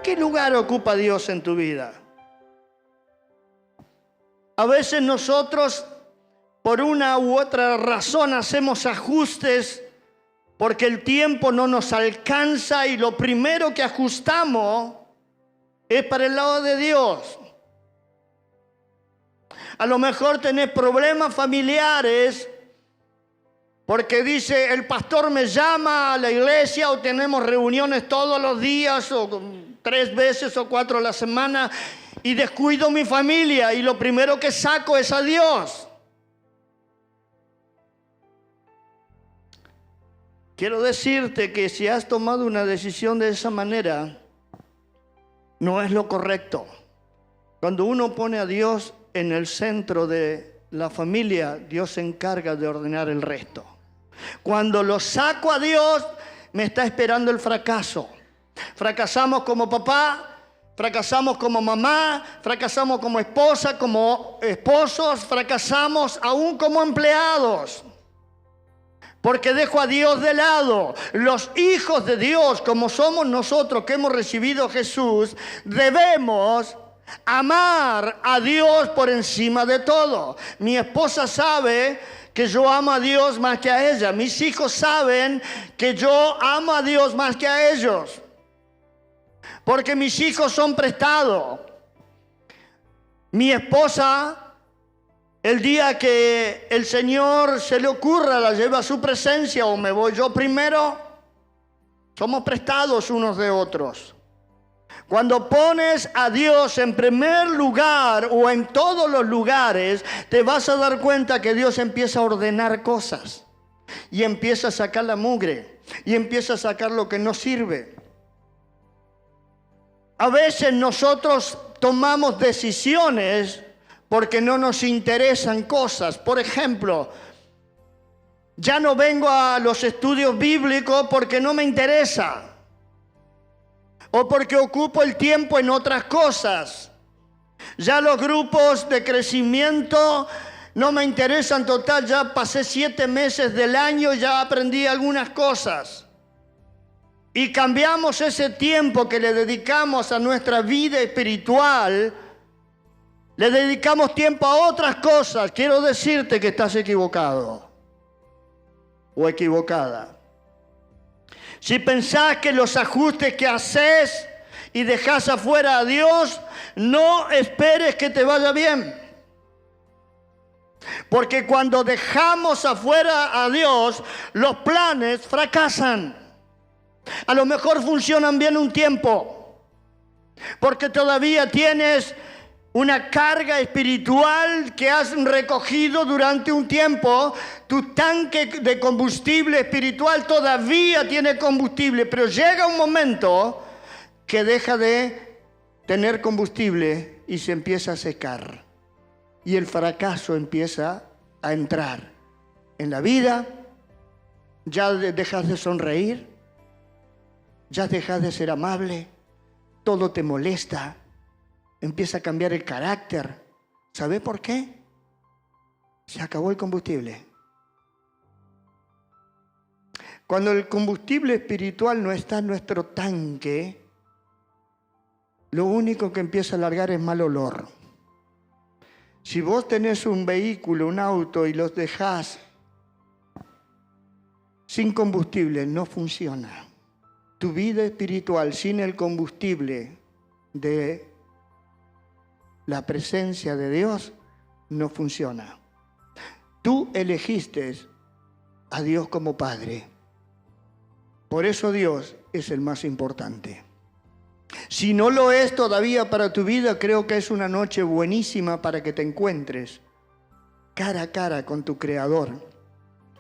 ¿Qué lugar ocupa Dios en tu vida? A veces nosotros, por una u otra razón, hacemos ajustes porque el tiempo no nos alcanza y lo primero que ajustamos es para el lado de Dios. A lo mejor tenés problemas familiares porque dice, el pastor me llama a la iglesia o tenemos reuniones todos los días o 3 veces o 4 a la semana y descuido mi familia y lo primero que saco es a Dios. Quiero decirte que si has tomado una decisión de esa manera, no es lo correcto. Cuando uno pone a Dios en el centro de la familia, Dios se encarga de ordenar el resto. Cuando lo saco a Dios, me está esperando el fracaso. Fracasamos como papá, fracasamos como mamá, fracasamos como esposa, como esposos, fracasamos aún como empleados. Porque dejo a Dios de lado. Los hijos de Dios, como somos nosotros que hemos recibido a Jesús, debemos amar a Dios por encima de todo. Mi esposa sabe que yo amo a Dios más que a ella. Mis hijos saben que yo amo a Dios más que a ellos. Porque mis hijos son prestados. Mi esposa, el día que el Señor se le ocurra, la lleva a su presencia o me voy yo primero, somos prestados unos de otros. Cuando pones a Dios en primer lugar o en todos los lugares, te vas a dar cuenta que Dios empieza a ordenar cosas y empieza a sacar la mugre y empieza a sacar lo que no sirve. A veces nosotros tomamos decisiones porque no nos interesan cosas. Por ejemplo, ya no vengo a los estudios bíblicos porque no me interesa. O porque ocupo el tiempo en otras cosas. Ya los grupos de crecimiento no me interesan total. Ya pasé 7 meses del año y ya aprendí algunas cosas. Y cambiamos ese tiempo que le dedicamos a nuestra vida espiritual. Le dedicamos tiempo a otras cosas. Quiero decirte que estás equivocado o equivocada. Si pensás que los ajustes que haces y dejás afuera a Dios, no esperes que te vaya bien. Porque cuando dejamos afuera a Dios, los planes fracasan. A lo mejor funcionan bien un tiempo, porque todavía tienes una carga espiritual que has recogido durante un tiempo. Tu tanque de combustible espiritual todavía tiene combustible, pero llega un momento que deja de tener combustible y se empieza a secar. Y el fracaso empieza a entrar en la vida. Ya dejas de sonreír, ya dejas de ser amable, todo te molesta. Empieza a cambiar el carácter. ¿Sabe por qué? Se acabó el combustible. Cuando el combustible espiritual no está en nuestro tanque, lo único que empieza a largar es mal olor. Si vos tenés un vehículo, un auto y los dejás sin combustible, no funciona. Tu vida espiritual sin el combustible de la presencia de Dios no funciona. Tú elegiste a Dios como Padre. Por eso Dios es el más importante. Si no lo es todavía para tu vida, creo que es una noche buenísima para que te encuentres cara a cara con tu Creador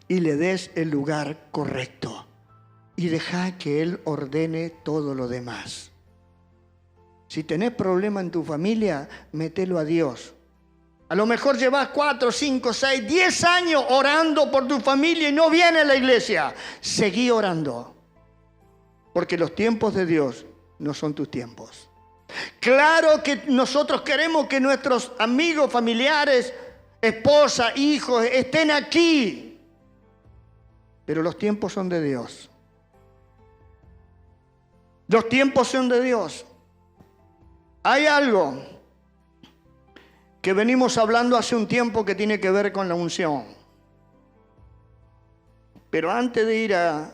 y le des el lugar correcto y deja que Él ordene todo lo demás. Si tenés problema en tu familia, mételo a Dios. A lo mejor llevas 4, 5, 6, 10 años orando por tu familia y no viene a la iglesia. Seguí orando. Porque los tiempos de Dios no son tus tiempos. Claro que nosotros queremos que nuestros amigos, familiares, esposa, hijos estén aquí. Pero los tiempos son de Dios. Los tiempos son de Dios. Hay algo que venimos hablando hace un tiempo que tiene que ver con la unción. Pero antes de ir a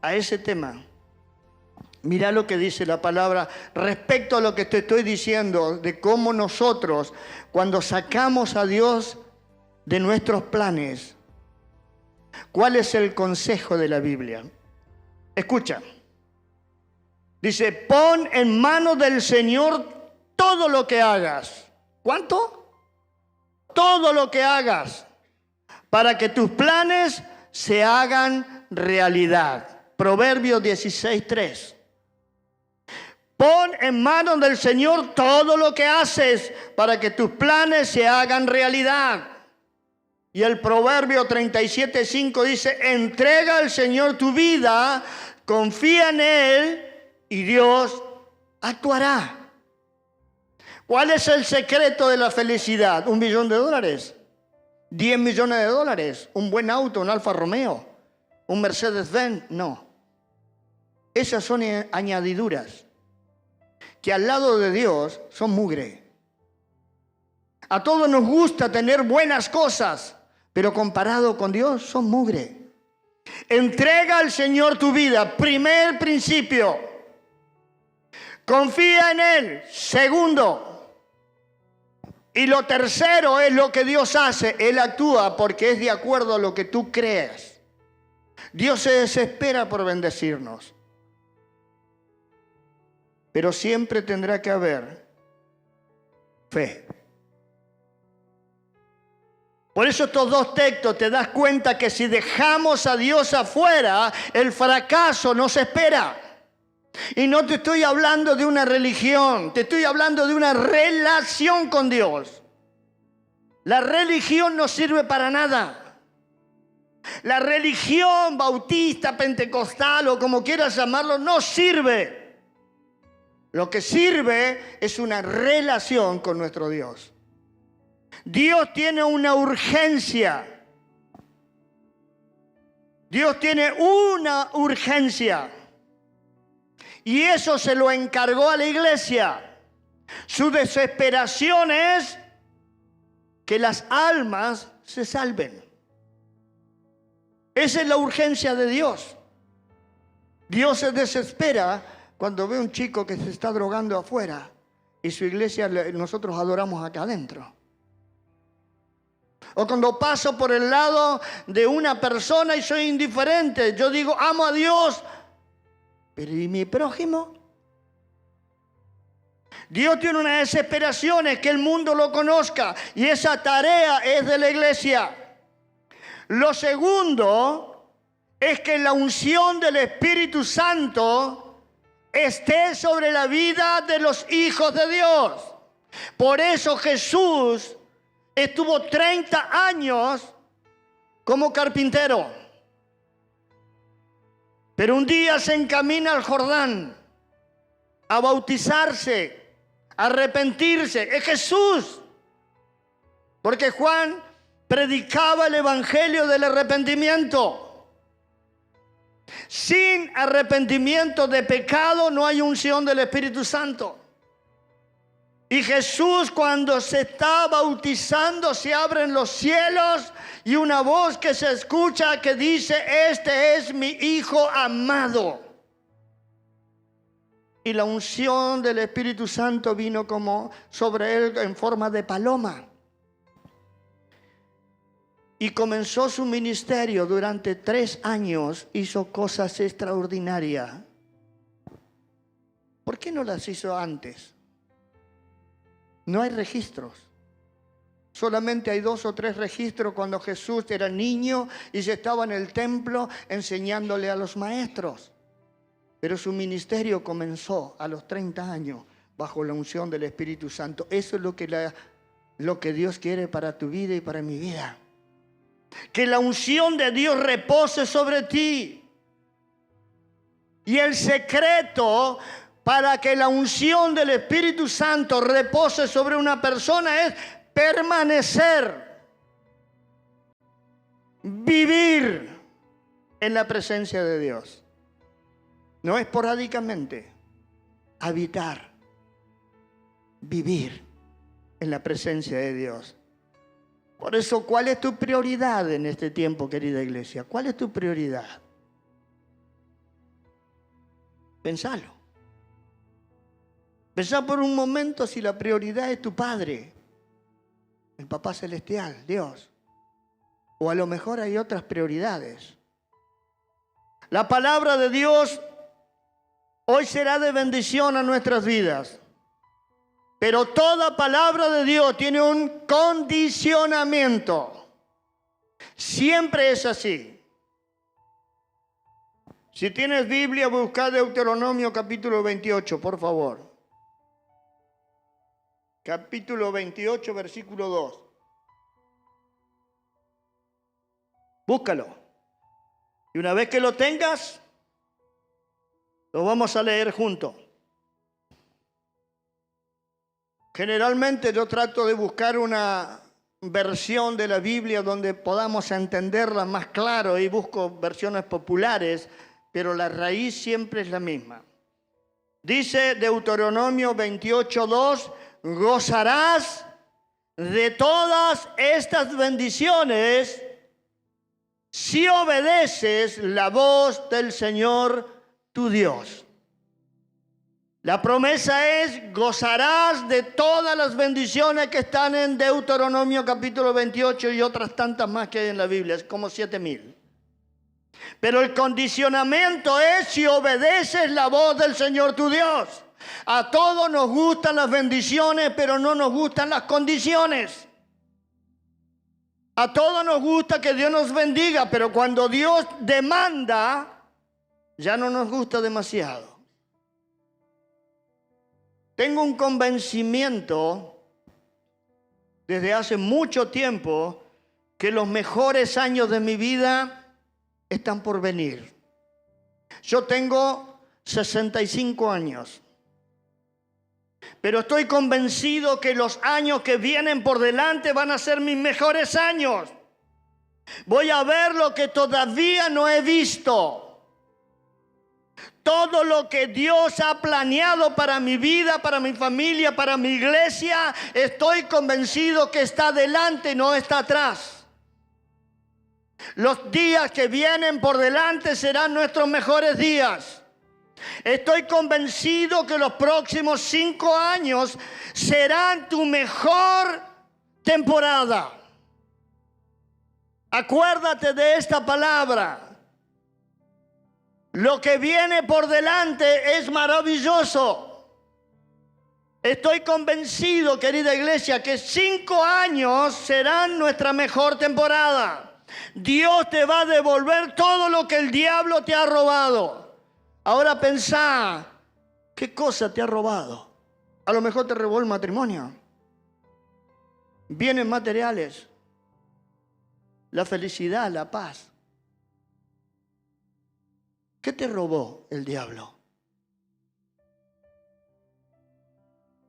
ese tema, mira lo que dice la palabra respecto a lo que te estoy diciendo, de cómo nosotros, cuando sacamos a Dios de nuestros planes, ¿cuál es el consejo de la Biblia? Escucha. Dice, pon en manos del Señor todo lo que hagas. ¿Cuánto? Todo lo que hagas, para que tus planes se hagan realidad. Proverbios 16:3. Pon en manos del Señor todo lo que haces, para que tus planes se hagan realidad. Y el Proverbio 37:5 dice, entrega al Señor tu vida, confía en Él y Dios actuará. ¿Cuál es el secreto de la felicidad? $1 millón, $10 millones, un buen auto, un Alfa Romeo, un Mercedes-Benz. No. Esas son añadiduras que al lado de Dios son mugre. A todos nos gusta tener buenas cosas, pero comparado con Dios son mugre. Entrega al Señor tu vida, primer principio. Confía en Él, segundo. Y lo tercero es lo que Dios hace. Él actúa porque es de acuerdo a lo que tú crees. Dios se desespera por bendecirnos. Pero siempre tendrá que haber fe. Por eso estos dos textos te das cuenta que si dejamos a Dios afuera, el fracaso nos espera. Y no te estoy hablando de una religión, te estoy hablando de una relación con Dios. La religión no sirve para nada. La religión bautista, pentecostal o como quieras llamarlo, no sirve. Lo que sirve es una relación con nuestro Dios. Dios tiene una urgencia. Dios tiene una urgencia. Y eso se lo encargó a la iglesia. Su desesperación es que las almas se salven. Esa es la urgencia de Dios. Dios se desespera cuando ve a un chico que se está drogando afuera y su iglesia nosotros adoramos acá adentro. O cuando paso por el lado de una persona y soy indiferente, yo digo, amo a Dios, pero ¿y mi prójimo? Dios tiene una desesperación, es que el mundo lo conozca, y esa tarea es de la iglesia. Lo segundo es que la unción del Espíritu Santo esté sobre la vida de los hijos de Dios. Por eso Jesús estuvo 30 años como carpintero. Pero un día se encamina al Jordán a bautizarse, a arrepentirse. Es Jesús. Porque Juan predicaba el evangelio del arrepentimiento. Sin arrepentimiento de pecado no hay unción del Espíritu Santo. Y Jesús, cuando se está bautizando, se abren los cielos y una voz que se escucha que dice, este es mi Hijo amado. Y la unción del Espíritu Santo vino como sobre él en forma de paloma. Y comenzó su ministerio durante 3 años, hizo cosas extraordinarias. ¿Por qué no las hizo antes? No hay registros. Solamente hay 2 o 3 registros cuando Jesús era niño y se estaba en el templo enseñándole a los maestros. Pero su ministerio comenzó a los 30 años bajo la unción del Espíritu Santo. Eso es lo que Dios quiere para tu vida y para mi vida. Que la unción de Dios repose sobre ti. Y el secreto para que la unción del Espíritu Santo repose sobre una persona es permanecer, vivir en la presencia de Dios. No esporádicamente, habitar. vivir en la presencia de Dios. Por eso, ¿cuál es tu prioridad en este tiempo, querida iglesia? ¿Cuál es tu prioridad? Pensalo. Pensá por un momento si la prioridad es tu Padre, el Papá Celestial, Dios. O a lo mejor hay otras prioridades. La palabra de Dios hoy será de bendición a nuestras vidas. Pero toda palabra de Dios tiene un condicionamiento. Siempre es así. Si tienes Biblia, busca Deuteronomio capítulo 28, por favor. Capítulo 28, versículo 2. Búscalo. Y una vez que lo tengas, lo vamos a leer juntos. Generalmente yo trato de buscar una versión de la Biblia donde podamos entenderla más claro y busco versiones populares, pero la raíz siempre es la misma. Dice Deuteronomio 28:2, gozarás de todas estas bendiciones si obedeces la voz del Señor tu Dios. La promesa es, gozarás de todas las bendiciones que están en Deuteronomio capítulo 28 y otras tantas más que hay en la Biblia, es como 7,000. Pero el condicionamiento es si obedeces la voz del Señor tu Dios. A todos nos gustan las bendiciones, pero no nos gustan las condiciones. A todos nos gusta que Dios nos bendiga, pero cuando Dios demanda, ya no nos gusta demasiado. Tengo un convencimiento desde hace mucho tiempo que los mejores años de mi vida están por venir. Yo tengo 65 años, pero estoy convencido que los años que vienen por delante van a ser mis mejores años. Voy a ver lo que todavía no he visto. Todo lo que Dios ha planeado para mi vida, para mi familia, para mi iglesia, estoy convencido que está adelante, no está atrás. Los días que vienen por delante serán nuestros mejores días. Estoy convencido que los próximos 5 años serán tu mejor temporada. Acuérdate de esta palabra. Lo que viene por delante es maravilloso. Estoy convencido, querida iglesia, que 5 años serán nuestra mejor temporada. Dios te va a devolver todo lo que el diablo te ha robado. Ahora pensá, ¿qué cosa te ha robado? A lo mejor te robó el matrimonio, bienes materiales, la felicidad, la paz. ¿Qué te robó el diablo?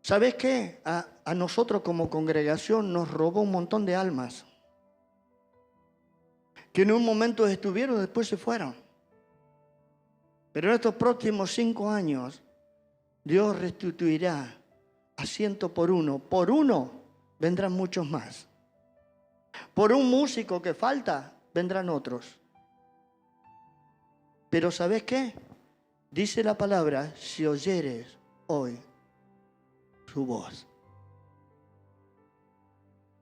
¿Sabes qué? A nosotros como congregación nos robó un montón de almas que en un momento estuvieron, después se fueron. Pero en estos próximos 5 años, Dios restituirá a 100 por uno. Por uno vendrán muchos más. Por un músico que falta, vendrán otros. Pero ¿sabes qué? Dice la palabra, si oyeres hoy su voz.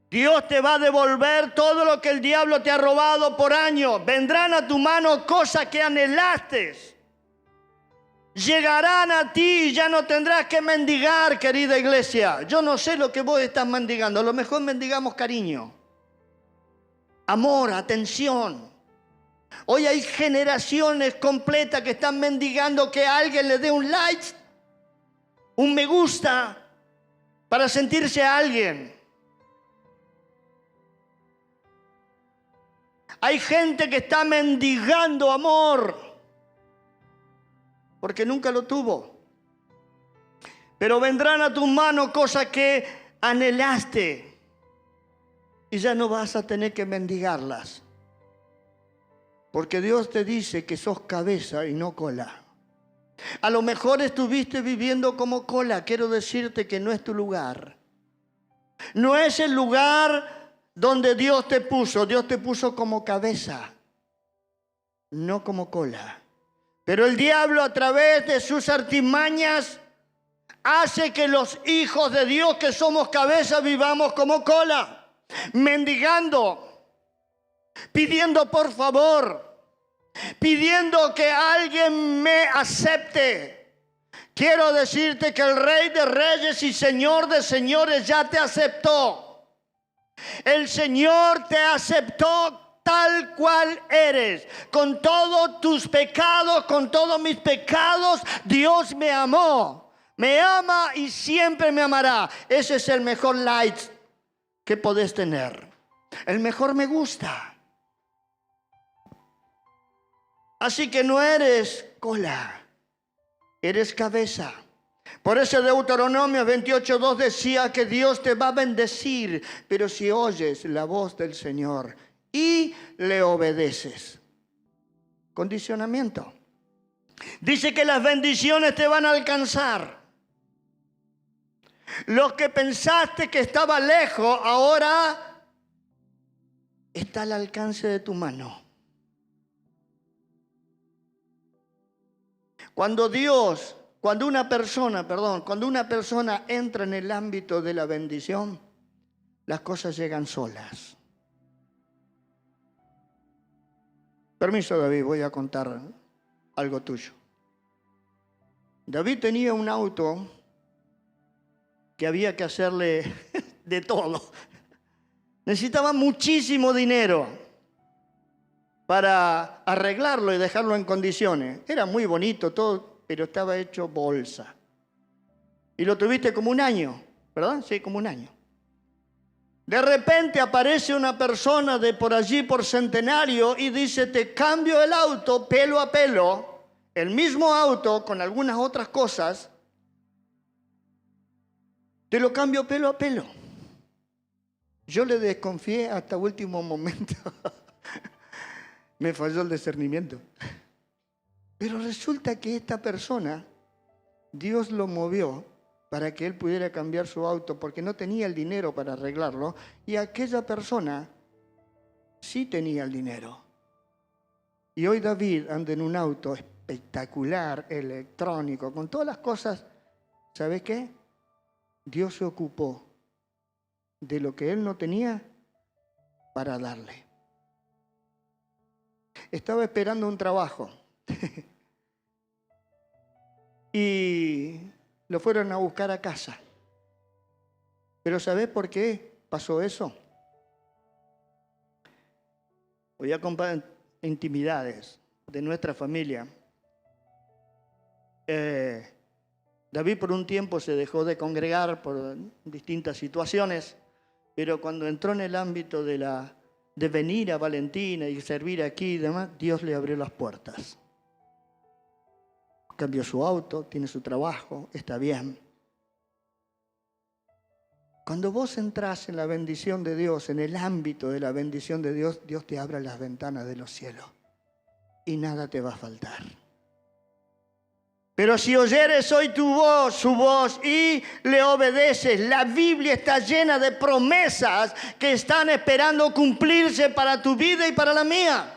Dios te va a devolver todo lo que el diablo te ha robado por años. Vendrán a tu mano cosas que anhelaste. Llegarán a ti y ya no tendrás que mendigar, querida iglesia. Yo no sé lo que vos estás mendigando. A lo mejor mendigamos cariño, amor, atención. Hoy hay generaciones completas que están mendigando que alguien le dé un like, un me gusta, para sentirse a alguien. Hay gente que está mendigando amor porque nunca lo tuvo. Pero vendrán a tus manos cosas que anhelaste y ya no vas a tener que mendigarlas. Porque Dios te dice que sos cabeza y no cola. A lo mejor estuviste viviendo como cola. Quiero decirte que no es tu lugar. No es el lugar donde Dios te puso. Dios te puso como cabeza, no como cola. Pero el diablo, a través de sus artimañas, hace que los hijos de Dios que somos cabeza vivamos como cola, mendigando, pidiendo por favor, pidiendo que alguien me acepte. Quiero decirte que el Rey de Reyes y Señor de Señores ya te aceptó. El Señor te aceptó tal cual eres, con todos tus pecados, con todos mis pecados. Dios me amó, me ama y siempre me amará. Ese es el mejor light que podés tener, el mejor me gusta. Así que no eres cola, eres cabeza. Por eso Deuteronomio 28:2 decía que Dios te va a bendecir, pero si oyes la voz del Señor y le obedeces. Condicionamiento. Dice que las bendiciones te van a alcanzar. Lo que pensaste que estaba lejos, ahora está al alcance de tu mano. Cuando una persona entra en el ámbito de la bendición, las cosas llegan solas. Permiso, David, voy a contar algo tuyo. David tenía un auto que había que hacerle de todo. Necesitaba muchísimo dinero para arreglarlo y dejarlo en condiciones. Era muy bonito todo, pero estaba hecho bolsa. Y lo tuviste como un año, ¿verdad? Sí, como un año. De repente aparece una persona de por allí, por Centenario, y dice: te cambio el auto pelo a pelo, el mismo auto con algunas otras cosas, te lo cambio pelo a pelo. Yo le desconfié hasta último momento. Me falló el discernimiento. Pero resulta que esta persona, Dios lo movió para que él pudiera cambiar su auto porque no tenía el dinero para arreglarlo, y aquella persona sí tenía el dinero. Y hoy David anda en un auto espectacular, electrónico, con todas las cosas. ¿Sabes qué? Dios se ocupó de lo que él no tenía para darle. Estaba esperando un trabajo y lo fueron a buscar a casa. Pero ¿sabés por qué pasó eso? Voy a compartir intimidades de nuestra familia. David por un tiempo se dejó de congregar por distintas situaciones, pero cuando entró en el ámbito de venir a Valentina y servir aquí y demás, Dios le abrió las puertas. Cambió su auto, tiene su trabajo, está bien. Cuando vos entrás en la bendición de Dios, en el ámbito de la bendición de Dios, Dios te abre las ventanas de los cielos y nada te va a faltar. Pero si oyeres hoy su voz y le obedeces, la Biblia está llena de promesas que están esperando cumplirse para tu vida y para la mía.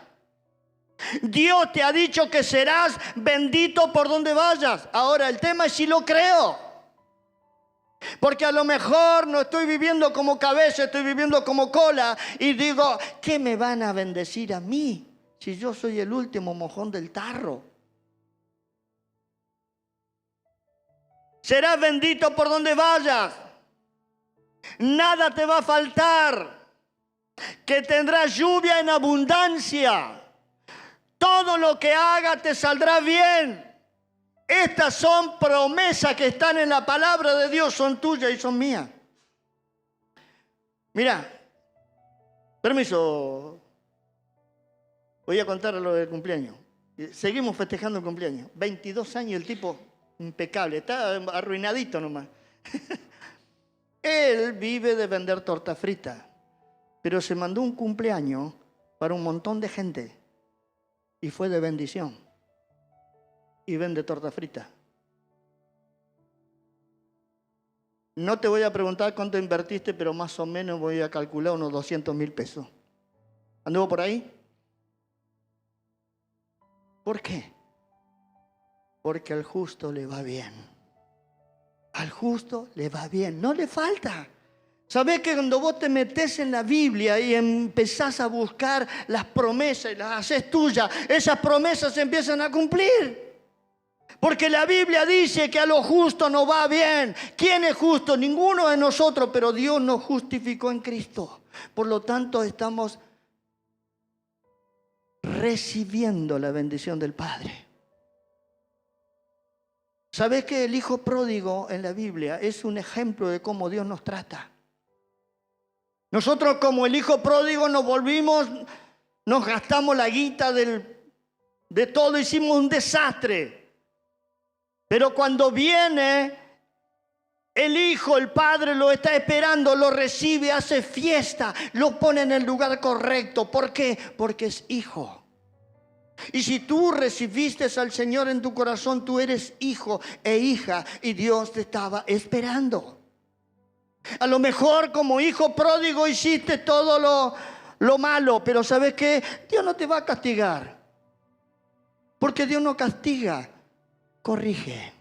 Dios te ha dicho que serás bendito por donde vayas. Ahora el tema es si lo creo. Porque a lo mejor no estoy viviendo como cabeza, estoy viviendo como cola y digo, ¿qué me van a bendecir a mí si yo soy el último mojón del tarro? Serás bendito por donde vayas. Nada te va a faltar. Que tendrás lluvia en abundancia. Todo lo que hagas te saldrá bien. Estas son promesas que están en la palabra de Dios, son tuyas y son mías. Mira, permiso, voy a contar lo del cumpleaños. Seguimos festejando el cumpleaños. 22 años el tipo, impecable, está arruinadito nomás. Él vive de vender torta frita, pero se mandó un cumpleaños para un montón de gente y fue de bendición. y vende torta frita. No te voy a preguntar cuánto invertiste, pero más o menos voy a calcular unos 200.000 pesos. ¿Anduvo por ahí? ¿Por qué? Porque al justo le va bien. Al justo le va bien, no le falta. ¿Sabés que cuando vos te metés en la Biblia y empezás a buscar las promesas y las haces tuyas, esas promesas se empiezan a cumplir? Porque la Biblia dice que a los justos nos va bien. ¿Quién es justo? Ninguno de nosotros, pero Dios nos justificó en Cristo. Por lo tanto, estamos recibiendo la bendición del Padre. ¿Sabés que el hijo pródigo en la Biblia es un ejemplo de cómo Dios nos trata? Nosotros como el hijo pródigo nos volvimos, nos gastamos la guita de todo, hicimos un desastre. Pero cuando viene el hijo, el padre lo está esperando, lo recibe, hace fiesta, lo pone en el lugar correcto. ¿Por qué? Porque es hijo. Y si tú recibiste al Señor en tu corazón, tú eres hijo e hija y Dios te estaba esperando. A lo mejor como hijo pródigo hiciste todo lo malo, pero ¿sabes qué? Dios no te va a castigar. Porque Dios no castiga, corrige.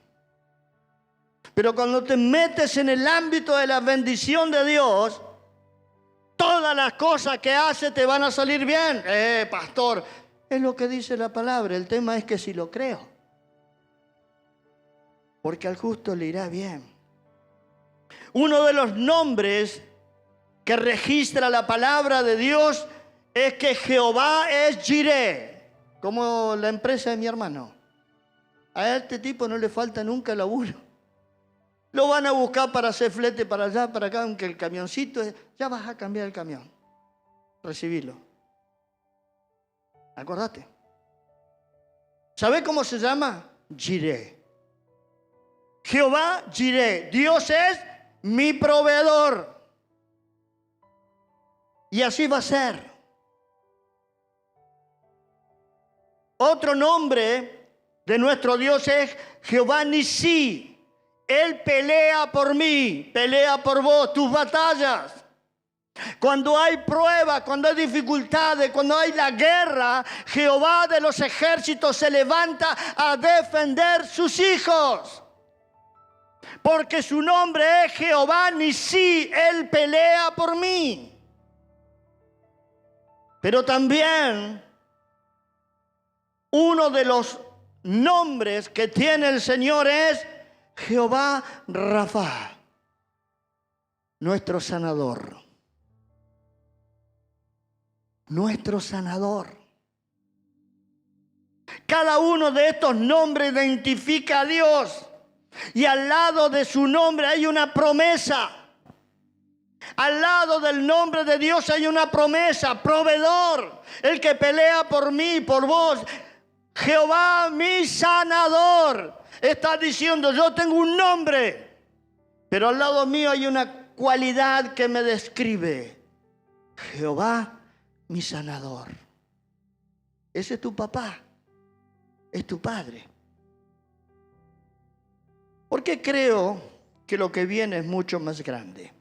Pero cuando te metes en el ámbito de la bendición de Dios, todas las cosas que haces te van a salir bien. Pastor, es lo que dice la palabra. El tema es que si lo creo. Porque al justo le irá bien. Uno de los nombres que registra la palabra de Dios es que Jehová es Jireh, como la empresa de mi hermano. A este tipo no le falta nunca laburo. Lo van a buscar para hacer flete para allá, para acá, aunque el camioncito, ya vas a cambiar el camión. Recibilo. Acordate. ¿Sabe cómo se llama? Jireh. Jehová Jireh. Dios es mi proveedor. Y así va a ser. Otro nombre de nuestro Dios es Jehová Nisí. Él pelea por mí, pelea por vos, tus batallas. Cuando hay pruebas, cuando hay dificultades, cuando hay la guerra, Jehová de los ejércitos se levanta a defender sus hijos. Porque su nombre es Jehová Nisí, Él pelea por mí. Pero también uno de los nombres que tiene el Señor es Jehová Rafa, nuestro sanador. Nuestro sanador. Cada uno de estos nombres identifica a Dios. Y al lado de su nombre hay una promesa. Al lado del nombre de Dios hay una promesa. Proveedor, el que pelea por mí, por vos. Jehová mi sanador. Está diciendo, yo tengo un nombre, pero al lado mío hay una cualidad que me describe. Jehová mi sanador. Ese es tu papá, es tu padre. Porque creo que lo que viene es mucho más grande.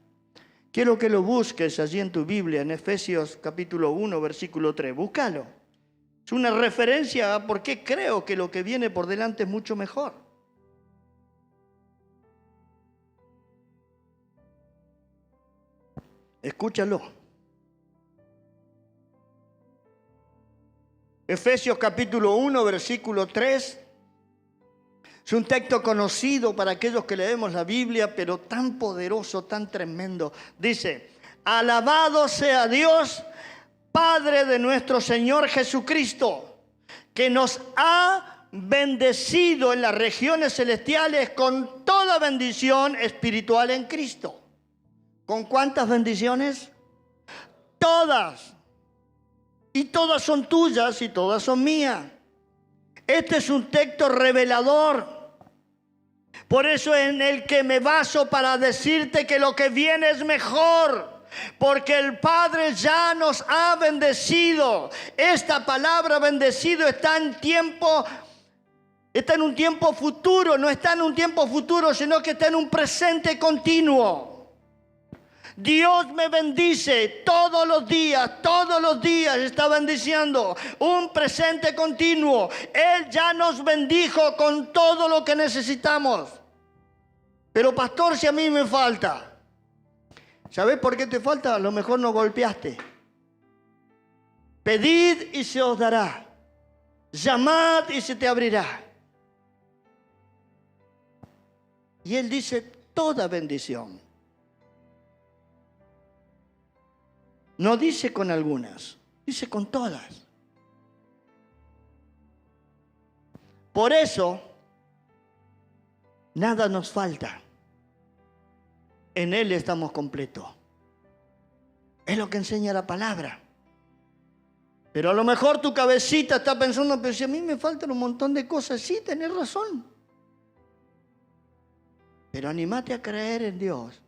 Quiero que lo busques allí en tu Biblia, en Efesios capítulo 1, versículo 3. Búscalo. Es una referencia a por qué creo que lo que viene por delante es mucho mejor. Escúchalo. Efesios capítulo 1, versículo 3. Es un texto conocido para aquellos que leemos la Biblia, pero tan poderoso, tan tremendo. Dice, alabado sea Dios, Padre de nuestro Señor Jesucristo, que nos ha bendecido en las regiones celestiales con toda bendición espiritual en Cristo. ¿Con cuántas bendiciones? Todas. Y todas son tuyas y todas son mías. Este es un texto revelador. Por eso en el que me baso para decirte que lo que viene es mejor. Porque el Padre ya nos ha bendecido. Esta palabra bendecido está Está en un tiempo futuro, no está en un tiempo futuro, sino que está en un presente continuo. Dios me bendice todos los días está bendiciendo. Un presente continuo. Él ya nos bendijo con todo lo que necesitamos. Pero pastor, si a mí me falta. ¿Sabés por qué te falta? A lo mejor no golpeaste. Pedid y se os dará. Llamad y se te abrirá. Y Él dice toda bendición. No dice con algunas, dice con todas. Por eso, nada nos falta. En Él estamos completos. Es lo que enseña la palabra. Pero a lo mejor tu cabecita está pensando, pero si a mí me faltan un montón de cosas, sí, tenés razón. Pero anímate a creer en Dios.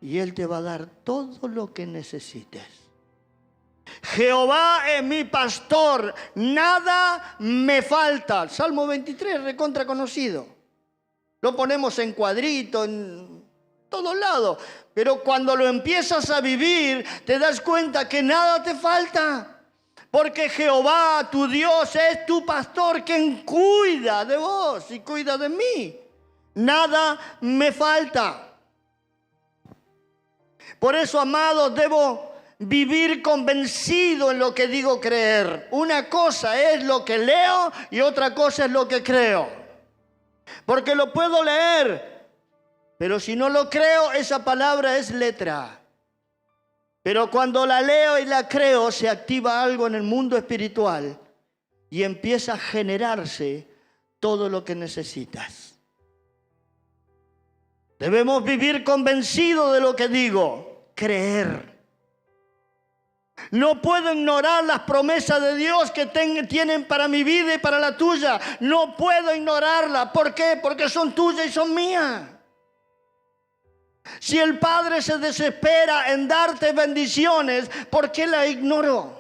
Y Él te va a dar todo lo que necesites. Jehová es mi pastor, nada me falta. Salmo 23, recontra conocido. Lo ponemos en cuadrito, en todos lados. Pero cuando lo empiezas a vivir, te das cuenta que nada te falta. Porque Jehová, tu Dios, es tu pastor, quien cuida de vos y cuida de mí. Nada me falta. Por eso, amados, debo vivir convencido en lo que digo creer. Una cosa es lo que leo y otra cosa es lo que creo. Porque lo puedo leer, pero si no lo creo, esa palabra es letra. Pero cuando la leo y la creo, se activa algo en el mundo espiritual y empieza a generarse todo lo que necesitas. Debemos vivir convencidos de lo que digo, creer. No puedo ignorar las promesas de Dios que tienen para mi vida y para la tuya. No puedo ignorarlas. ¿Por qué? Porque son tuyas y son mías. Si el Padre se desespera en darte bendiciones, ¿por qué la ignoró?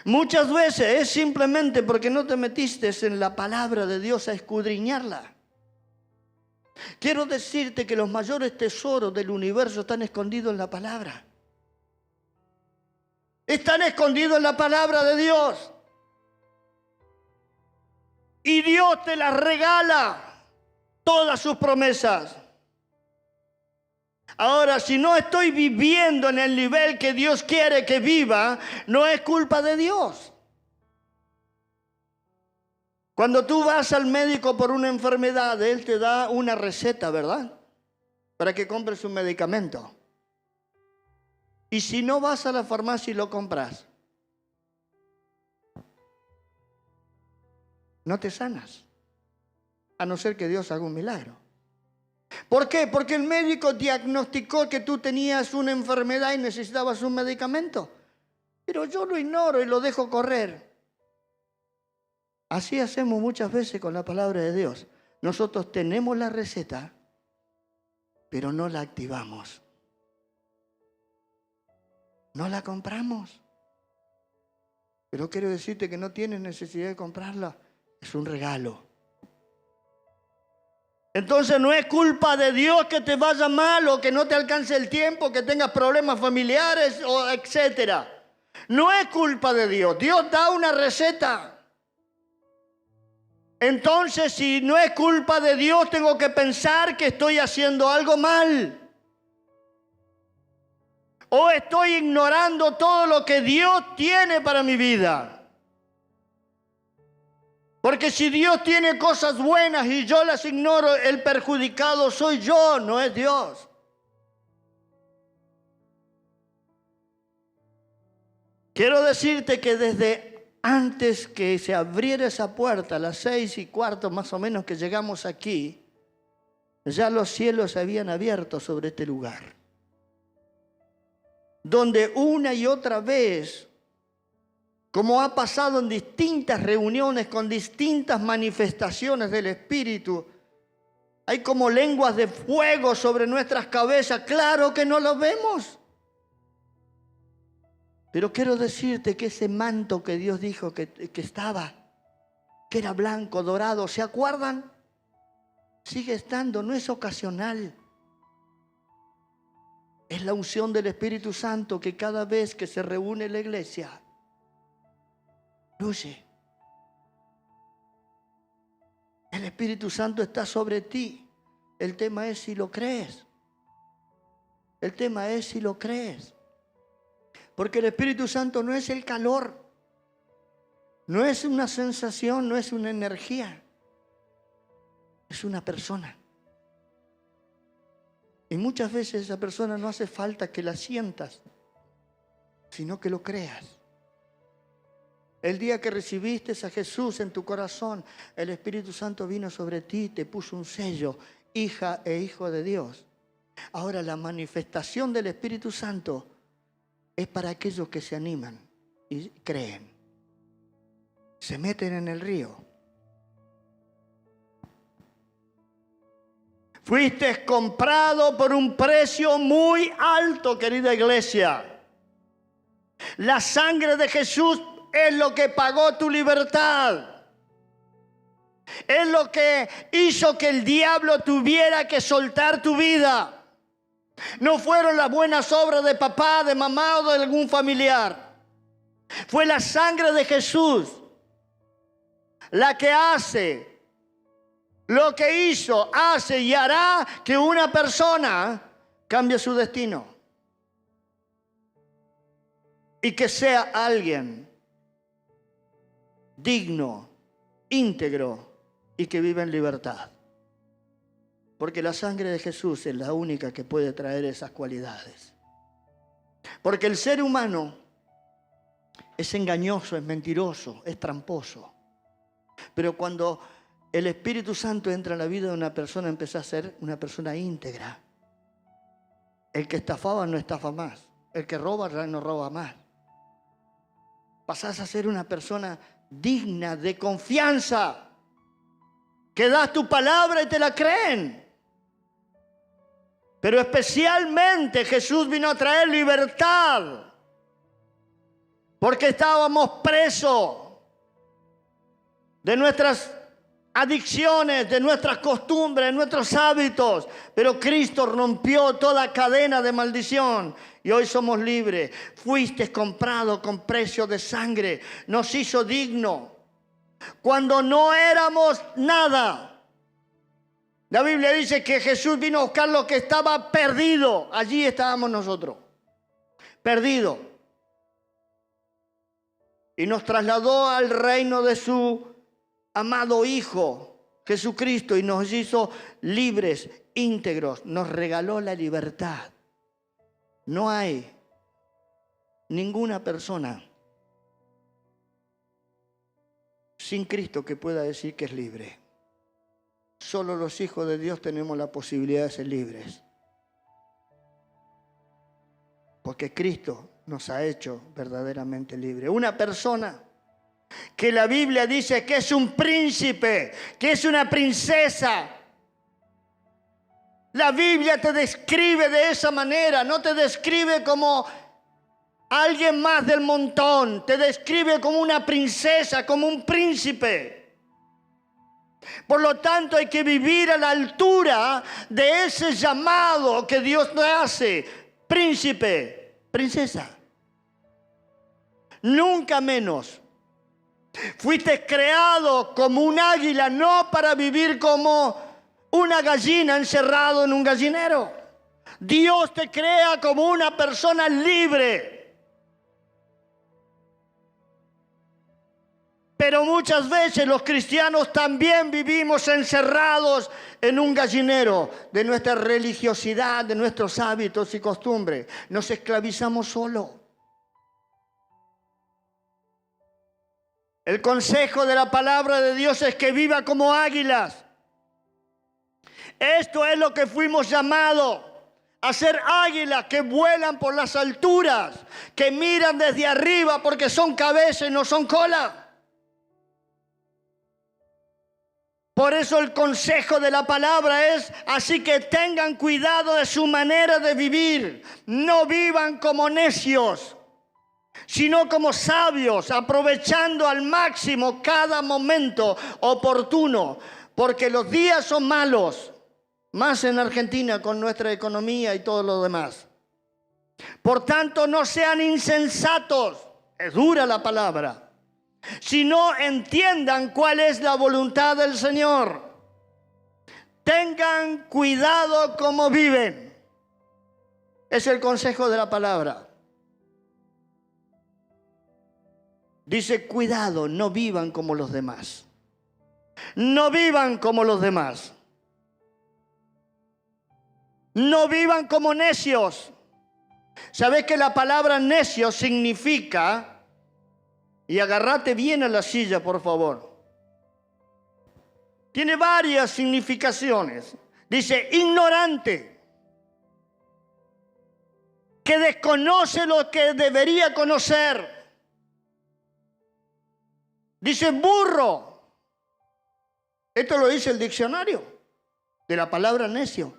Muchas veces es simplemente porque no te metiste en la palabra de Dios a escudriñarla. Quiero decirte que los mayores tesoros del universo están escondidos en la palabra. Están escondidos en la palabra de Dios. Y Dios te las regala, todas sus promesas. Ahora, si no estoy viviendo en el nivel que Dios quiere que viva, no es culpa de Dios. Cuando tú vas al médico por una enfermedad, Él te da una receta, ¿verdad? Para que compres un medicamento. Y si no vas a la farmacia y lo compras, no te sanas. A no ser que Dios haga un milagro. ¿Por qué? Porque el médico diagnosticó que tú tenías una enfermedad y necesitabas un medicamento. Pero yo lo ignoro y lo dejo correr. Así hacemos muchas veces con la palabra de Dios. Nosotros tenemos la receta, pero no la activamos. No la compramos. Pero quiero decirte que no tienes necesidad de comprarla. Es un regalo. Entonces no es culpa de Dios que te vaya mal o que no te alcance el tiempo, que tengas problemas familiares o etcétera. No es culpa de Dios. Dios da una receta. Entonces, si no es culpa de Dios, tengo que pensar que estoy haciendo algo mal. O estoy ignorando todo lo que Dios tiene para mi vida. Porque si Dios tiene cosas buenas y yo las ignoro, el perjudicado soy yo, no es Dios. Quiero decirte que desde antes que se abriera esa puerta, a las 6:15 más o menos que llegamos aquí, ya los cielos se habían abierto sobre este lugar. Donde una y otra vez, como ha pasado en distintas reuniones con distintas manifestaciones del Espíritu, hay como lenguas de fuego sobre nuestras cabezas. Claro que no lo vemos. Pero quiero decirte que ese manto que Dios dijo que estaba, que era blanco, dorado, ¿se acuerdan? Sigue estando, no es ocasional. Es la unción del Espíritu Santo que cada vez que se reúne la iglesia, fluye. El Espíritu Santo está sobre ti. El tema es si lo crees. El tema es si lo crees. Porque el Espíritu Santo no es el calor. No es una sensación, no es una energía. Es una persona. Y muchas veces esa persona no hace falta que la sientas, sino que lo creas. El día que recibiste a Jesús en tu corazón, el Espíritu Santo vino sobre ti y te puso un sello, hija e hijo de Dios. Ahora la manifestación del Espíritu Santo es para aquellos que se animan y creen. Se meten en el río. Fuiste comprado por un precio muy alto, querida iglesia. La sangre de Jesús es lo que pagó tu libertad. Es lo que hizo que el diablo tuviera que soltar tu vida. No fueron las buenas obras de papá, de mamá o de algún familiar. Fue la sangre de Jesús la que hace, lo que hizo, hace y hará que una persona cambie su destino. Y que sea alguien digno, íntegro y que viva en libertad. Porque la sangre de Jesús es la única que puede traer esas cualidades. Porque el ser humano es engañoso, es mentiroso, es tramposo. Pero cuando el Espíritu Santo entra en la vida de una persona, empieza a ser una persona íntegra. El que estafaba no estafa más. El que roba no roba más. Pasás a ser una persona digna, de confianza, que das tu palabra y te la creen. Pero especialmente Jesús vino a traer libertad, porque estábamos presos de nuestras adicciones, de nuestras costumbres, de nuestros hábitos. Pero Cristo rompió toda cadena de maldición y hoy somos libres. Fuiste comprado con precio de sangre. Nos hizo dignos cuando no éramos nada. La Biblia dice que Jesús vino a buscar lo que estaba perdido. Allí estábamos nosotros, perdidos. Y nos trasladó al reino de su amado Hijo Jesucristo y nos hizo libres, íntegros. Nos regaló la libertad. No hay ninguna persona sin Cristo que pueda decir que es libre. Solo los hijos de Dios tenemos la posibilidad de ser libres. Porque Cristo nos ha hecho verdaderamente libres. Una persona que la Biblia dice que es un príncipe, que es una princesa. La Biblia te describe de esa manera, no te describe como alguien más del montón, te describe como una princesa, como un príncipe. Por lo tanto, hay que vivir a la altura de ese llamado que Dios nos hace. Príncipe, princesa. Nunca menos. Fuiste creado como un águila, no para vivir como una gallina encerrado en un gallinero. Dios te crea como una persona libre. Pero muchas veces los cristianos también vivimos encerrados en un gallinero de nuestra religiosidad, de nuestros hábitos y costumbres. Nos esclavizamos solo. El consejo de la palabra de Dios es que viva como águilas. Esto es lo que fuimos llamados, a ser águilas que vuelan por las alturas, que miran desde arriba porque son cabeza y no son cola. Por eso el consejo de la palabra es, así que tengan cuidado de su manera de vivir. No vivan como necios. sino como sabios, aprovechando al máximo cada momento oportuno, porque los días son malos, más en Argentina con nuestra economía y todo lo demás. Por tanto, no sean insensatos, es dura la palabra, sino entiendan cuál es la voluntad del Señor. Tengan cuidado cómo viven. Es el consejo de la palabra. Dice, cuidado, no vivan como los demás. No vivan como los demás. No vivan como necios. ¿Sabés que la palabra necio significa, y agárrate bien a la silla, por favor, tiene varias significaciones? Dice, ignorante, que desconoce lo que debería conocer. Dice burro. Esto lo dice el diccionario de la palabra necio.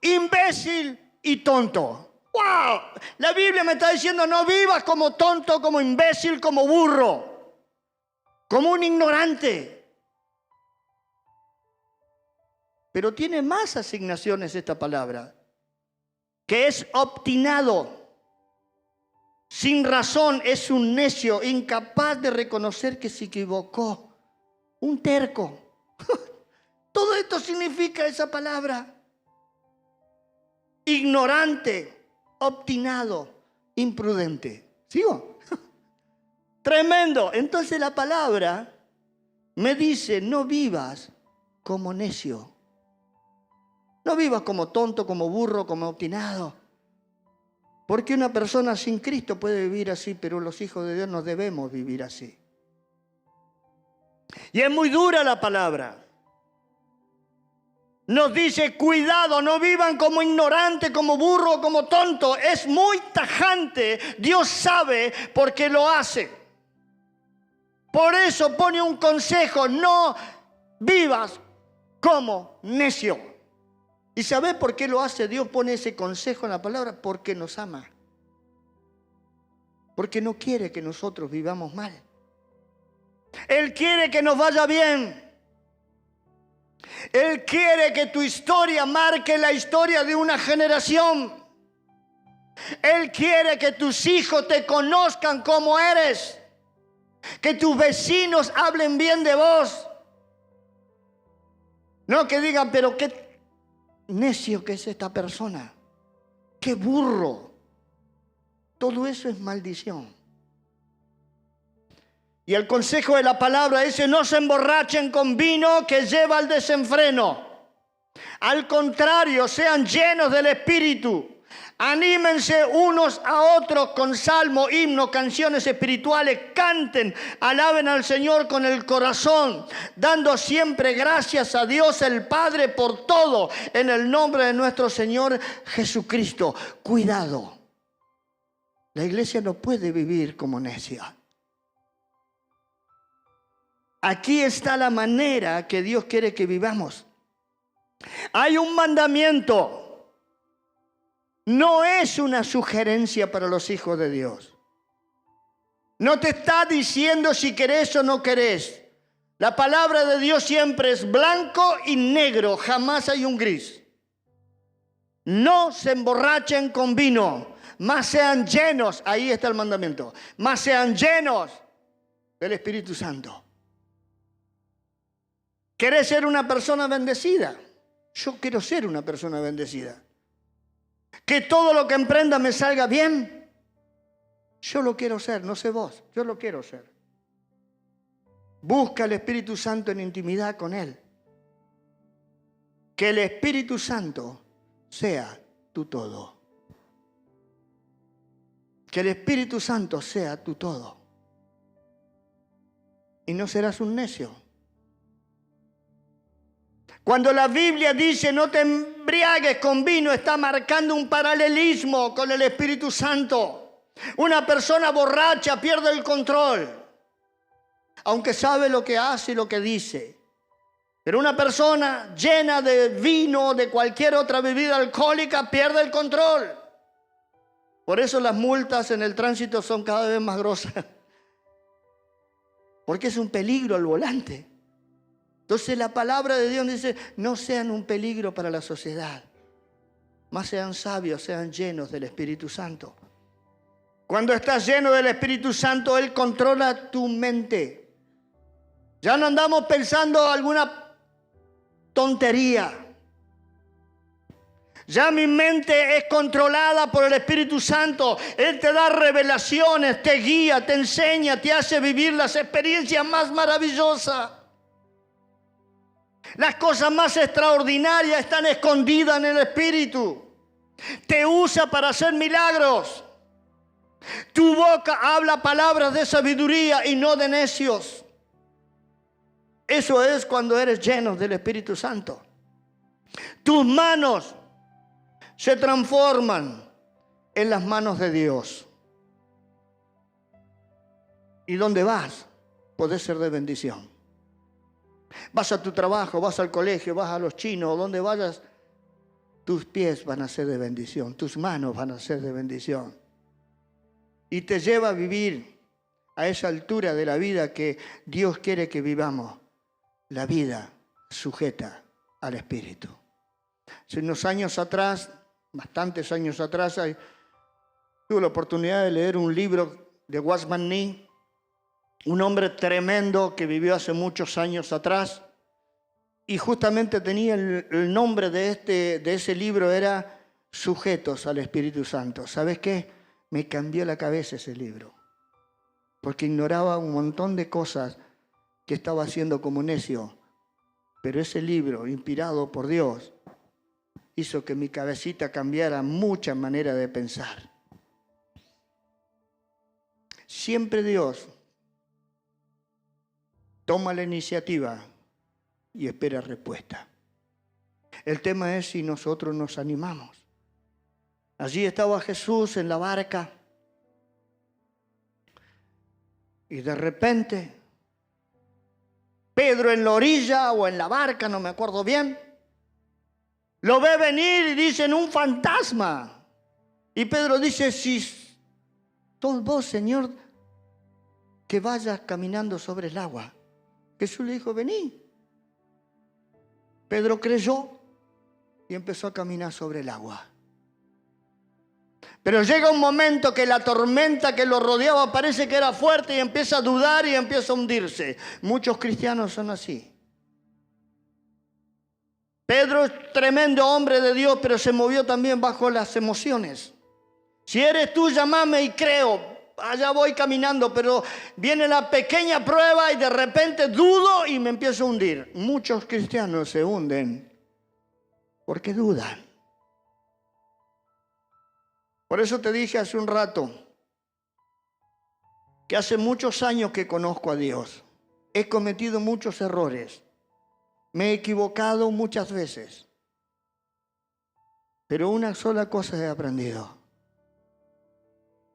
Imbécil y tonto. ¡Wow! La Biblia me está diciendo, no vivas como tonto, como imbécil, como burro, como un ignorante. Pero tiene más asignaciones esta palabra, que es obstinado. Sin razón, es un necio, incapaz de reconocer que se equivocó. Un terco. Todo esto significa esa palabra. Ignorante, obstinado, imprudente. ¿Sigo? Tremendo. Entonces la palabra me dice, no vivas como necio. No vivas como tonto, como burro, como obstinado. Porque una persona sin Cristo puede vivir así, pero los hijos de Dios no debemos vivir así. Y es muy dura la palabra. Nos dice, cuidado, no vivan como ignorante, como burro, como tonto. Es muy tajante. Dios sabe por qué lo hace. Por eso pone un consejo, no vivas como necio. ¿Y sabés por qué lo hace? Dios pone ese consejo en la palabra, porque nos ama. Porque no quiere que nosotros vivamos mal. Él quiere que nos vaya bien. Él quiere que tu historia marque la historia de una generación. Él quiere que tus hijos te conozcan como eres. Que tus vecinos hablen bien de vos. No que digan, pero qué necio que es esta persona. Qué burro. Todo eso es maldición. Y el consejo de la palabra dice, no se emborrachen con vino que lleva al desenfreno. Al contrario, sean llenos del Espíritu. Anímense unos a otros con salmo, himno, canciones espirituales. Canten, alaben al Señor con el corazón, dando siempre gracias a Dios el Padre por todo, en el nombre de nuestro Señor Jesucristo. Cuidado. La iglesia no puede vivir como necia. Aquí está la manera que Dios quiere que vivamos. Hay un mandamiento. No es una sugerencia para los hijos de Dios. No te está diciendo si querés o no querés. La palabra de Dios siempre es blanco y negro, jamás hay un gris. No se emborrachen con vino, mas sean llenos, ahí está el mandamiento, mas sean llenos del Espíritu Santo. ¿Querés ser una persona bendecida? Yo quiero ser una persona bendecida. Que todo lo que emprenda me salga bien. Yo lo quiero ser, no sé vos, yo lo quiero ser. Busca al Espíritu Santo en intimidad con Él. Que el Espíritu Santo sea tu todo. Que el Espíritu Santo sea tu todo. Y no serás un necio. Cuando la Biblia dice no te embriagues con vino, está marcando un paralelismo con el Espíritu Santo. Una persona borracha pierde el control, aunque sabe lo que hace y lo que dice. Pero una persona llena de vino o de cualquier otra bebida alcohólica pierde el control. Por eso las multas en el tránsito son cada vez más grosas. Porque es un peligro al volante. Entonces la palabra de Dios dice, no sean un peligro para la sociedad. Más sean sabios, sean llenos del Espíritu Santo. Cuando estás lleno del Espíritu Santo, Él controla tu mente. Ya no andamos pensando alguna tontería. Ya mi mente es controlada por el Espíritu Santo. Él te da revelaciones, te guía, te enseña, te hace vivir las experiencias más maravillosas. Las cosas más extraordinarias están escondidas en el Espíritu. Te usa para hacer milagros. Tu boca habla palabras de sabiduría y no de necios. Eso es cuando eres lleno del Espíritu Santo. Tus manos se transforman en las manos de Dios. ¿Y dónde vas? Podés ser de bendición. Vas a tu trabajo, vas al colegio, vas a los chinos, donde vayas, tus pies van a ser de bendición, tus manos van a ser de bendición. Y te lleva a vivir a esa altura de la vida que Dios quiere que vivamos. La vida sujeta al Espíritu. Hace unos años atrás, bastantes años atrás, tuve la oportunidad de leer un libro de Watchman Nee, un hombre tremendo que vivió hace muchos años atrás, y justamente tenía el nombre de ese libro era Sujetos al Espíritu Santo. ¿Sabes qué? Me cambió la cabeza ese libro, porque ignoraba un montón de cosas que estaba haciendo como necio, pero ese libro, inspirado por Dios, hizo que mi cabecita cambiara mucha manera de pensar. Siempre Dios toma la iniciativa y espera respuesta. El tema es si nosotros nos animamos. Allí estaba Jesús en la barca y de repente Pedro en la orilla o en la barca, no me acuerdo bien, lo ve venir y dicen un fantasma. Y Pedro dice, si sos vos, Señor, que vayas caminando sobre el agua. Jesús le dijo, vení. Pedro creyó y empezó a caminar sobre el agua. Pero llega un momento que la tormenta que lo rodeaba parece que era fuerte y empieza a dudar y empieza a hundirse. Muchos cristianos son así. Pedro es tremendo hombre de Dios, pero se movió también bajo las emociones. Si eres tú, llámame y creo. Allá voy caminando, pero viene la pequeña prueba y de repente dudo y me empiezo a hundir. Muchos cristianos se hunden porque dudan. Por eso te dije hace un rato que hace muchos años que conozco a Dios. He cometido muchos errores. Me he equivocado muchas veces. Pero una sola cosa he aprendido.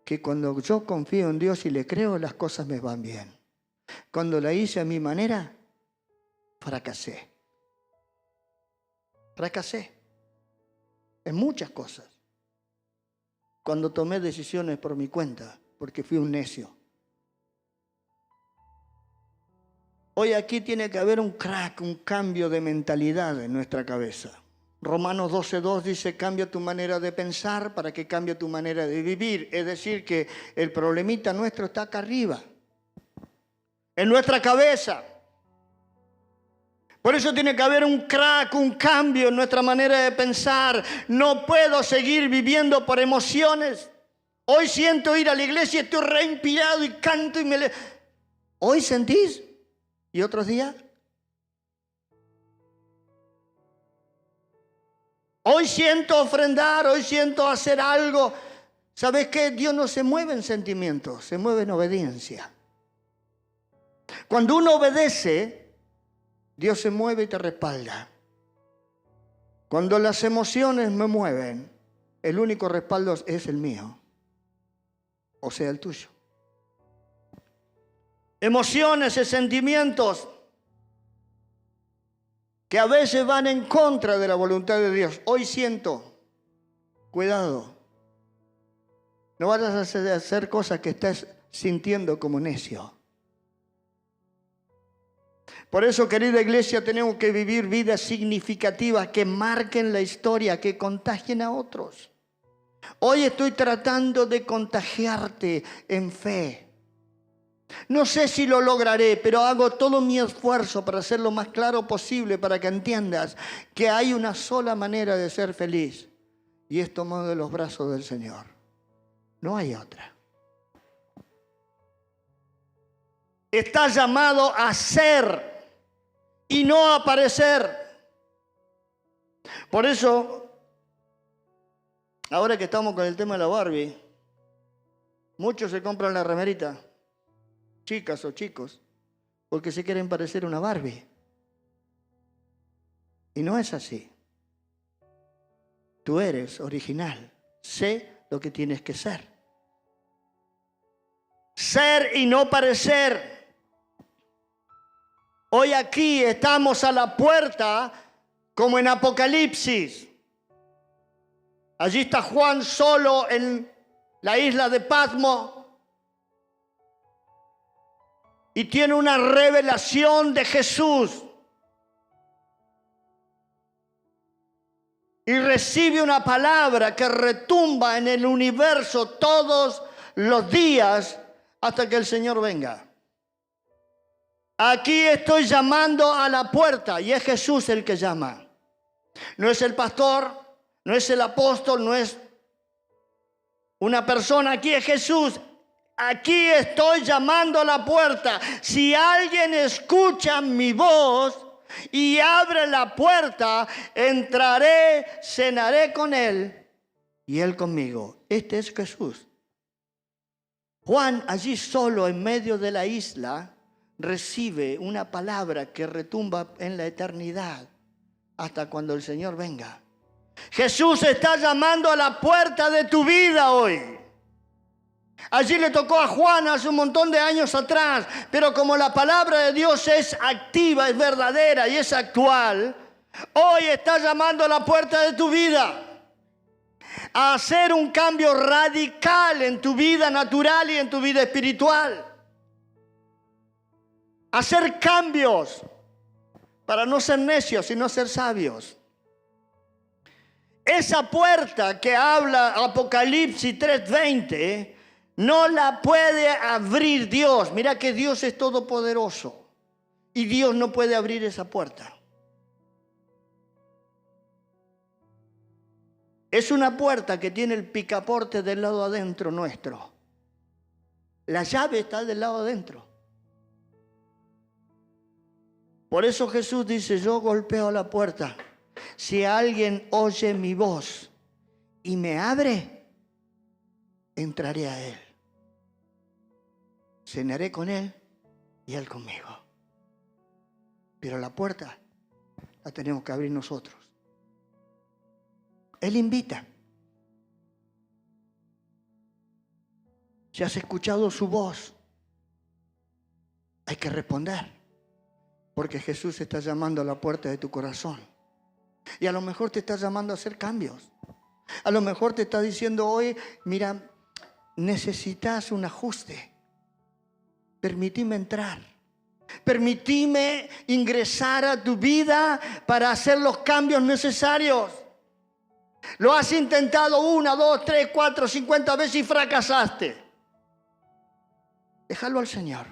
Que cuando yo confío en Dios y le creo, las cosas me van bien. Cuando la hice a mi manera, fracasé. Fracasé en muchas cosas. Cuando tomé decisiones por mi cuenta, porque fui un necio. Hoy aquí tiene que haber un crack, un cambio de mentalidad en nuestra cabeza. Romanos 12:2 dice, cambia tu manera de pensar para que cambie tu manera de vivir. Es decir, que el problemita nuestro está acá arriba, en nuestra cabeza. Por eso tiene que haber un crack, un cambio en nuestra manera de pensar. No puedo seguir viviendo por emociones. Hoy siento ir a la iglesia, estoy reinspirado y canto y me... ¿Hoy sentís? ¿Y otros días? Hoy siento ofrendar, hoy siento hacer algo. ¿Sabes qué? Dios no se mueve en sentimientos, se mueve en obediencia. Cuando uno obedece, Dios se mueve y te respalda. Cuando las emociones me mueven, el único respaldo es el mío, o sea, el tuyo. Emociones y sentimientos que a veces van en contra de la voluntad de Dios. Hoy siento, cuidado, No vayas a hacer cosas que estés sintiendo como necio. Por eso, querida iglesia, tenemos que vivir vidas significativas que marquen la historia, que contagien a otros. Hoy estoy tratando de contagiarte en fe. No sé si lo lograré, pero hago todo mi esfuerzo para hacer lo más claro posible para que entiendas que hay una sola manera de ser feliz y es tomado de los brazos del Señor. No hay otra. Estás llamado a ser y no a parecer. Por eso, ahora que estamos con el tema de la Barbie, muchos se compran la remerita, chicas o chicos, porque se quieren parecer una Barbie. Y no es así. Tú eres original. Sé lo que tienes que ser. Ser y no parecer. Hoy aquí estamos a la puerta como en Apocalipsis. Allí está Juan solo en la isla de Patmos y tiene una revelación de Jesús. Y recibe una palabra que retumba en el universo todos los días hasta que el Señor venga. Aquí estoy llamando a la puerta y es Jesús el que llama. No es el pastor, no es el apóstol, no es una persona. Aquí es Jesús. Aquí estoy llamando a la puerta. Si alguien escucha mi voz y abre la puerta, entraré, cenaré con él y él conmigo. Este es Jesús. Juan, allí solo en medio de la isla, recibe una palabra que retumba en la eternidad hasta cuando el Señor venga. Jesús está llamando a la puerta de tu vida hoy. Allí le tocó a Juan hace un montón de años atrás, pero como la palabra de Dios es activa, es verdadera y es actual, hoy está llamando a la puerta de tu vida a hacer un cambio radical en tu vida natural y en tu vida espiritual. Hacer cambios para no ser necios, sino ser sabios. Esa puerta que habla Apocalipsis 3:20 no la puede abrir Dios. Mira que Dios es todopoderoso y Dios no puede abrir esa puerta. Es una puerta que tiene el picaporte del lado adentro nuestro. La llave está del lado adentro. Por eso Jesús dice, yo golpeo la puerta. Si alguien oye mi voz y me abre, entraré a él. Cenaré con él y él conmigo. Pero la puerta la tenemos que abrir nosotros. Él invita. Si has escuchado su voz, hay que responder. Porque Jesús está llamando a la puerta de tu corazón. Y a lo mejor te está llamando a hacer cambios. A lo mejor te está diciendo hoy, mira, necesitas un ajuste. Permitime entrar. Permitime ingresar a tu vida para hacer los cambios necesarios. Lo has intentado 1, 2, 3, 4, 50 veces y fracasaste. Déjalo al Señor.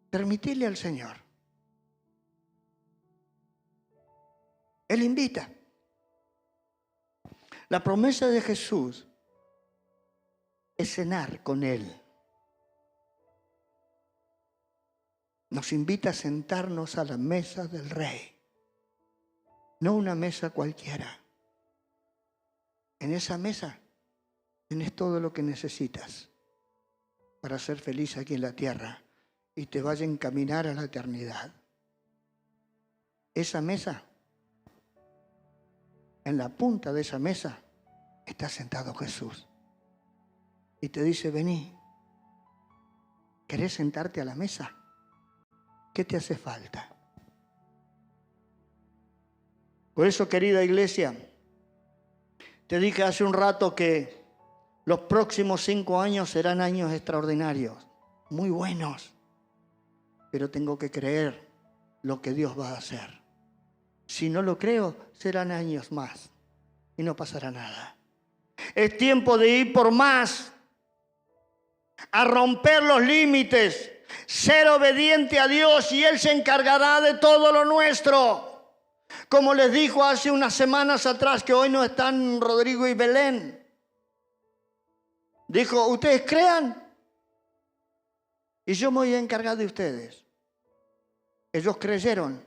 Permitile al Señor. Él invita. La promesa de Jesús es cenar con Él. Nos invita a sentarnos a la mesa del Rey. No una mesa cualquiera. En esa mesa tienes todo lo que necesitas para ser feliz aquí en la tierra y te vaya a encaminar a la eternidad. Esa mesa, en la punta de esa mesa, está sentado Jesús. Y te dice, vení, ¿querés sentarte a la mesa? ¿Qué te hace falta? Por eso, querida iglesia, te dije hace un rato que los próximos 5 años serán años extraordinarios, muy buenos. Pero tengo que creer lo que Dios va a hacer. Si no lo creo, serán años más y no pasará nada. Es tiempo de ir por más, a romper los límites, ser obediente a Dios y Él se encargará de todo lo nuestro. Como les dijo hace unas semanas atrás, que hoy no están Rodrigo y Belén. Dijo, ustedes crean y yo me voy a encargar de ustedes. Ellos creyeron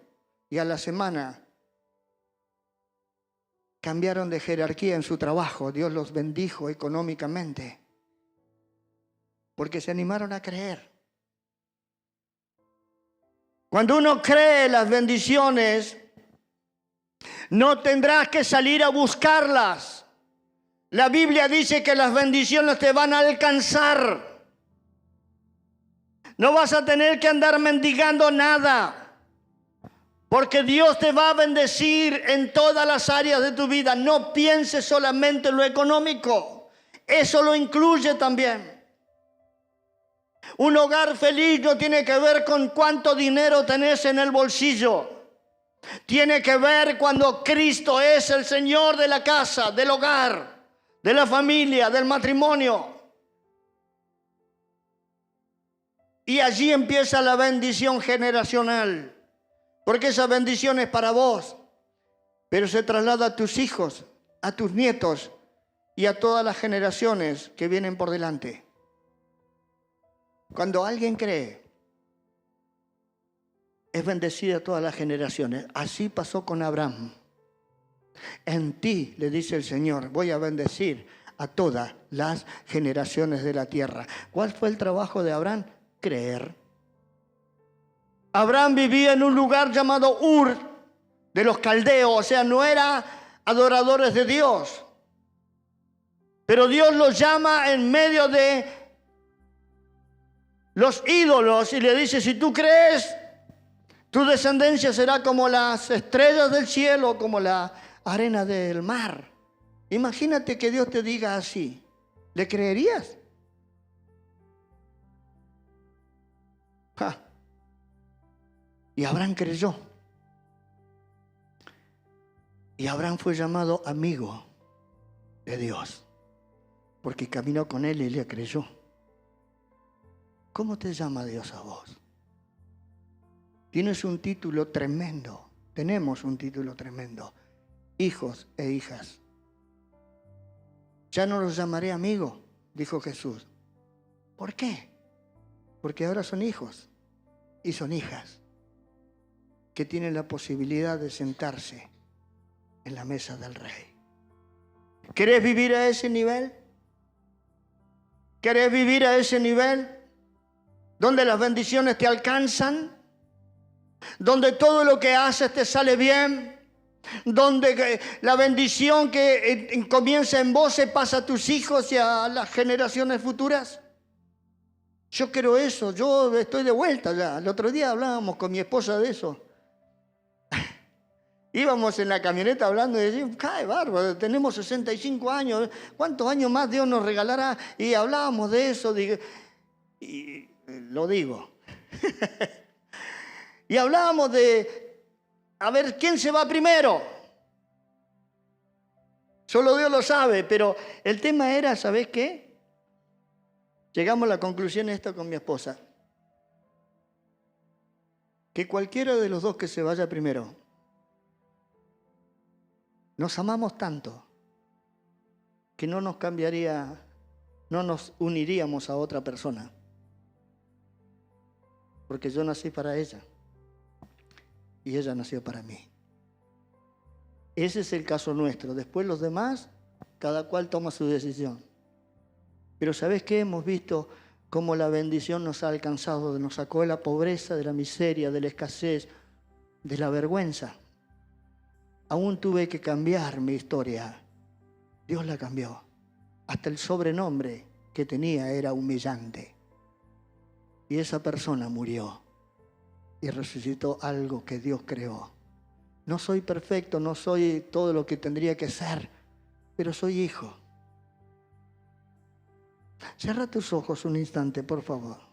y a la semana cambiaron de jerarquía en su trabajo. Dios los bendijo económicamente porque se animaron a creer. Cuando uno cree las bendiciones, no tendrás que salir a buscarlas. La Biblia dice que las bendiciones te van a alcanzar. No vas a tener que andar mendigando nada, porque Dios te va a bendecir en todas las áreas de tu vida. No pienses solamente en lo económico, eso lo incluye también. Un hogar feliz no tiene que ver con cuánto dinero tenés en el bolsillo. Tiene que ver cuando Cristo es el Señor de la casa, del hogar, de la familia, del matrimonio. Y allí empieza la bendición generacional. Porque esa bendición es para vos, pero se traslada a tus hijos, a tus nietos y a todas las generaciones que vienen por delante. Cuando alguien cree, es bendecida a todas las generaciones. Así pasó con Abraham. En ti, le dice el Señor, voy a bendecir a todas las generaciones de la tierra. ¿Cuál fue el trabajo de Abraham? Creer. Abraham vivía en un lugar llamado Ur de los caldeos, o sea, no era adoradores de Dios. Pero Dios los llama en medio de los ídolos y le dice, si tú crees, tu descendencia será como las estrellas del cielo, como la arena del mar. Imagínate que Dios te diga así. ¿Le creerías? ¡Ja! Y Abraham creyó. Y Abraham fue llamado amigo de Dios, porque caminó con él y le creyó. ¿Cómo te llama Dios a vos? Tienes un título tremendo. Tenemos un título tremendo. Hijos e hijas. Ya no los llamaré amigos, dijo Jesús. ¿Por qué? Porque ahora son hijos y son hijas que tienen la posibilidad de sentarse en la mesa del Rey. ¿Querés vivir a ese nivel? ¿Querés vivir a ese nivel? Donde las bendiciones te alcanzan, donde todo lo que haces te sale bien, donde la bendición que comienza en vos se pasa a tus hijos y a las generaciones futuras. Yo quiero eso, yo estoy de vuelta ya. El otro día hablábamos con mi esposa de eso. Íbamos en la camioneta hablando y decíamos, ¡ay, bárbaro! Tenemos 65 años, ¿cuántos años más Dios nos regalará? Y hablábamos de eso, y lo digo. Y hablábamos de, a ver, ¿quién se va primero? Solo Dios lo sabe, pero el tema era, ¿sabés qué? Llegamos a la conclusión de esto con mi esposa. Que cualquiera de los dos que se vaya primero, nos amamos tanto que no nos cambiaría, no nos uniríamos a otra persona. Porque yo nací para ella y ella nació para mí. Ese es el caso nuestro. Después los demás, cada cual toma su decisión. Pero ¿sabés qué? Hemos visto cómo la bendición nos ha alcanzado, nos sacó de la pobreza, de la miseria, de la escasez, de la vergüenza. Aún tuve que cambiar mi historia. Dios la cambió. Hasta el sobrenombre que tenía era humillante. Y esa persona murió y resucitó algo que Dios creó. No soy perfecto, no soy todo lo que tendría que ser, pero soy hijo. Cierra tus ojos un instante, por favor.